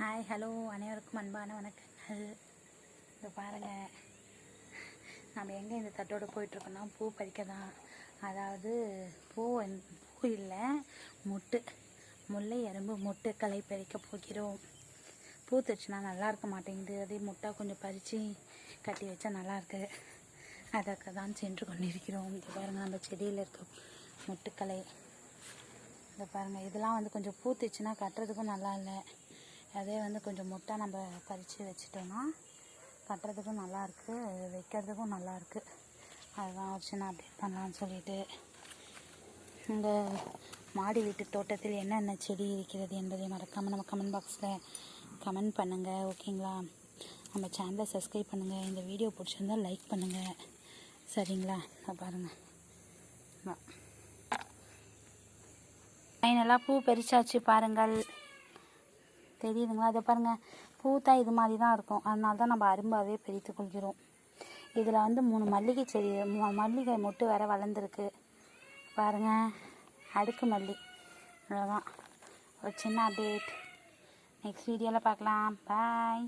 Hi hello அனைவருக்கும் அன்பான வணக்கங்கள். இதை பாருங்கள், நம்ம எங்கே இந்த தட்டோடு போயிட்டுருக்கோன்னா பூ பறிக்க தான். அதாவது பூ இல்லை, முல்லை எறும்பு மொட்டு களை பறிக்க போகிறோம். பூத்துச்சுன்னா நல்லா இருக்க மாட்டேங்குது. அதே மொட்டா கொஞ்சம் பறித்து கட்டி வச்சா நல்லாயிருக்கு. அதற்கு தான் சென்று கொண்டிருக்கிறோம். இதை பாருங்கள், நம்ம செடியில் இருக்க மொட்டுக்களை இதை பாருங்கள். இதெல்லாம் கொஞ்சம் பூத்துச்சுன்னா கட்டுறதுக்கும் நல்லா இல்லை. அதே கொஞ்சம் மொட்டை நம்ம பறித்து வச்சிட்டோன்னா கட்டுறதுக்கும் நல்லாயிருக்கு, வைக்கிறதுக்கும் நல்லாயிருக்கு. அதுதான் ஒரு சின்ன அப்டேட் பண்ணலான்னு சொல்லிட்டு. இந்த மாடி வீட்டு தோட்டத்தில் என்னென்ன செடி இருக்கிறது என்பதை மறக்காமல் நம்ம கமெண்ட் பாக்ஸில் கமெண்ட் பண்ணுங்கள், ஓகேங்களா? நம்ம சேனலை சப்ஸ்கிரைப் பண்ணுங்கள். இந்த வீடியோ பிடிச்சிருந்தால் லைக் பண்ணுங்கள், சரிங்களா? பாருங்கள், ஃபைனலாக பூ பறிச்சாச்சு பாருங்கள், தெரியுதுங்களா? அதை பாருங்கள், பூத்தா இது மாதிரி தான் இருக்கும். அதனால தான் நம்ம அரும்பாகவே பறித்து கொள்கிறோம். இதில் 3 மல்லிகை செடி, மல்லிகை மொட்டு வேறு வளர்ந்துருக்கு பாருங்கள். அடுக்கு மல்லி. அவ்வளோதான், ஒரு சின்ன அப்டேட். நெக்ஸ்ட் வீடியோவில் பார்க்கலாம். பாய்.